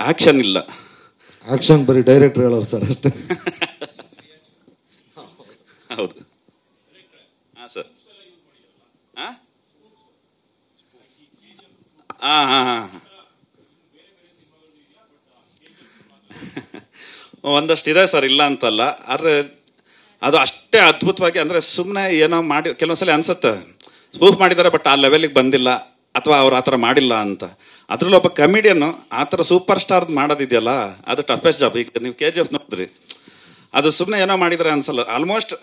Action ಇಲ್ಲ. Action ಬರೀ director ಹೇಳೋರು ಸರ್ ಅಷ್ಟೇ. ಹೌದು. ಹಾಂ ಸರ್. ಹಾಂ ಹಾಂ ಹಾಂ ಹಾಂ ಒಂದಷ್ಟು ಇದೆ ಸರ್, ಇಲ್ಲ ಅಂತಲ್ಲ. ಆದರೆ ಅದು ಅಷ್ಟೇ ಅದ್ಭುತವಾಗಿ, ಅಂದರೆ ಸುಮ್ಮನೆ ಏನೋ ಮಾಡಿ ಕೆಲವೊಂದ್ಸಲ ಅನ್ಸುತ್ತೆ ಸ್ಪೂಫ್ ಮಾಡಿದ್ದಾರೆ ಬಟ್ ಆ ಲೆವೆಲಿಗೆ ಬಂದಿಲ್ಲ ಅಥವಾ ಅವ್ರು ಆ ಥರ ಮಾಡಿಲ್ಲ ಅಂತ. ಅದರಲ್ಲೂ ಒಬ್ಬ ಕಮಿಡಿಯನ್ನು ಆ ಥರ ಸೂಪರ್ ಸ್ಟಾರ್ ಮಾಡೋದಿದೆಯಲ್ಲ, ಅದು ಟಫೆಸ್ಟ್ ಜಾಬ್. ಈಗ ನೀವು KGF ನೋಡಿದ್ರಿ, ಅದು ಸುಮ್ಮನೆ ಏನೋ ಮಾಡಿದರೆ ಅನ್ಸಲ್ಲ. ಆಲ್ಮೋಸ್ಟ್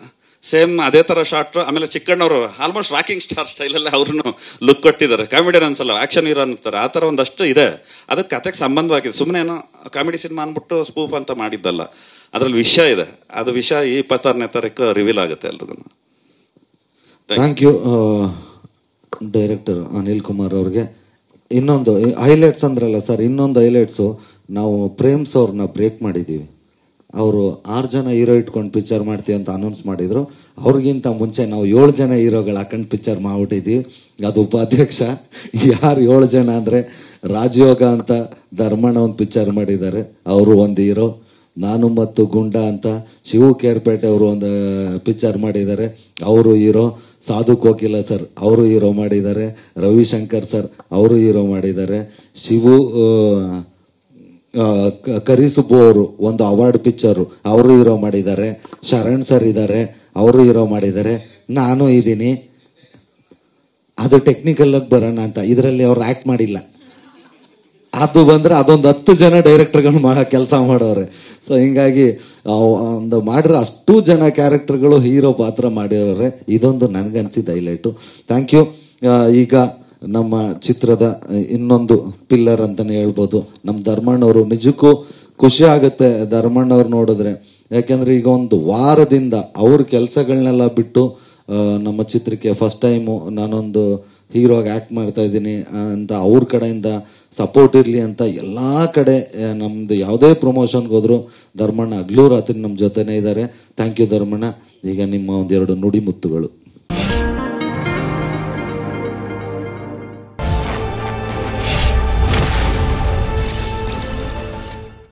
ಸೇಮ್ ಅದೇ ಥರ ಶಾರ್ಟ್. ಆಮೇಲೆ ಚಿಕ್ಕಣ್ಣವರು ಆಲ್ಮೋಸ್ಟ್ ರಾಕಿಂಗ್ ಸ್ಟಾರ್ ಸ್ಟೈಲಲ್ಲೇ ಅವ್ರನ್ನು ಲುಕ್ ಕೊಟ್ಟಿದ್ದಾರೆ. ಕಾಮಿಡಿಯನ್ ಅನ್ಸಲ್ಲ, ಆ್ಯಕ್ಷನ್ ಹೀರೋ ಅಂತಾರೆ. ಆ ಥರ ಒಂದಷ್ಟು ಇದೆ. ಅದಕ್ಕೆ ಕತೆಗೆ ಸಂಬಂಧವಾಗಿದೆ. ಸುಮ್ಮನೆ ಏನೋ ಕಾಮಿಡಿ ಸಿನಿಮಾ ಅಂದ್ಬಿಟ್ಟು ಸ್ಪೂಫ್ ಅಂತ ಮಾಡಿದ್ದಲ್ಲ, ಅದರಲ್ಲಿ ವಿಷಯ ಇದೆ. ಅದು ವಿಷಯ ಈ 26ನೇ ತಾರೀಕು ರಿವೀಲ್ ಆಗುತ್ತೆ ಎಲ್ರಿಗೂ. Thank you director Anil Kumar ಅವ್ರಿಗೆ. ಇನ್ನೊಂದು ಹೈಲೈಟ್ಸ್ ಅಂದ್ರಲ್ಲ ಸರ್, ಇನ್ನೊಂದು ಹೈಲೈಟ್ಸು, ನಾವು ಪ್ರೇಮ್ಸ್ ಅವ್ರನ್ನ ಬ್ರೇಕ್ ಮಾಡಿದ್ದೀವಿ. ಅವರು 6 ಜನ ಹೀರೋ ಇಟ್ಕೊಂಡು ಪಿಕ್ಚರ್ ಮಾಡ್ತೀವಿ ಅಂತ ಅನೌನ್ಸ್ ಮಾಡಿದ್ರು. ಅವ್ರಿಗಿಂತ ಮುಂಚೆ ನಾವು 7 ಜನ ಹೀರೋಗಳು ಹಾಕೊಂಡು ಪಿಕ್ಚರ್ ಮಾಡ್ಬಿಟ್ಟಿದ್ದೀವಿ. ಅದು ಉಪಾಧ್ಯಕ್ಷ. ಯಾರು 7 ಜನ ಅಂದರೆ, ರಾಜಯೋಗ ಅಂತ ಧರ್ಮಣ್ಣ ಒಂದು ಪಿಕ್ಚರ್ ಮಾಡಿದ್ದಾರೆ, ಅವರು ಒಂದು ಹೀರೋ. ನಾನು ಮತ್ತು ಗುಂಡ ಅಂತ ಶಿವು ಕೇರ್ಪೇಟೆ ಅವರು ಒಂದು ಪಿಕ್ಚರ್ ಮಾಡಿದ್ದಾರೆ, ಅವರು ಹೀರೋ. ಸಾಧು ಕೋಕಿಲ ಸರ್ ಅವರು ಹೀರೋ ಮಾಡಿದ್ದಾರೆ. ರವಿಶಂಕರ್ ಸರ್ ಅವರು ಹೀರೋ ಮಾಡಿದ್ದಾರೆ. ಶಿವು ಕರಿಸುಬ್ಬು ಅವರು ಒಂದು ಅವಾರ್ಡ್ ಪಿಕ್ಚರು ಅವರು ಹೀರೋ ಮಾಡಿದ್ದಾರೆ. ಶರಣ್ ಸರ್ ಇದ್ದಾರೆ, ಅವರು ಹೀರೋ ಮಾಡಿದ್ದಾರೆ. ನಾನು ಇದ್ದೀನಿ. ಅದು ಟೆಕ್ನಿಕಲ್ ಆಗಿ ಬರೋಣ ಅಂತ, ಇದರಲ್ಲಿ ಅವ್ರು ಆಕ್ಟ್ ಮಾಡಿಲ್ಲ. ಅದು ಬಂದ್ರೆ ಅದೊಂದು 10 ಜನ ಡೈರೆಕ್ಟರ್ಗಳು ಮಾಡೋ ಕೆಲಸ ಮಾಡೋರೆ. ಸೊ ಹಿಂಗಾಗಿ ಒಂದು ಮಾಡಿರೋ ಅಷ್ಟು ಜನ ಕ್ಯಾರೆಕ್ಟರ್ಗಳು ಹೀರೋ ಪಾತ್ರ ಮಾಡಿರೋರೆ. ಇದೊಂದು ನನಗನ್ಸಿದ ಹೈಲೈಟು. Thank you. ಈಗ ನಮ್ಮ ಚಿತ್ರದ ಇನ್ನೊಂದು ಪಿಲ್ಲರ್ ಅಂತಾನೆ ಹೇಳ್ಬೋದು, ನಮ್ಮ ಧರ್ಮಣ್ಣವರು. ನಿಜಕ್ಕೂ ಖುಷಿ ಆಗುತ್ತೆ ಧರ್ಮಣ್ಣವ್ರು ನೋಡಿದ್ರೆ. ಯಾಕೆಂದ್ರೆ ಈಗ ಒಂದು ವಾರದಿಂದ ಅವ್ರ ಕೆಲಸಗಳನ್ನೆಲ್ಲ ಬಿಟ್ಟು ನಮ್ಮ ಚಿತ್ರಕ್ಕೆ ಫಸ್ಟ್ ಟೈಮು ನಾನೊಂದು ಹೀರೋಗಿ ಆ್ಯಕ್ಟ್ ಮಾಡ್ತಾ ಇದ್ದೀನಿ ಅಂತ ಅವ್ರ ಕಡೆಯಿಂದ ಸಪೋರ್ಟ್ ಇರಲಿ ಅಂತ ಎಲ್ಲ ಕಡೆ ನಮ್ಮದು ಯಾವುದೇ ಪ್ರಮೋಷನ್ಗೆ ಹೋದ್ರು ಧರ್ಮಣ್ಣ ಹಗಲು ರಾತ್ರಿ ನಮ್ಮ ಜೊತೆನೇ ಇದ್ದಾರೆ. Thank you Dharmanna. ಈಗ ನಿಮ್ಮ ಒಂದೆರಡು ನುಡಿ ಮುತ್ತುಗಳು.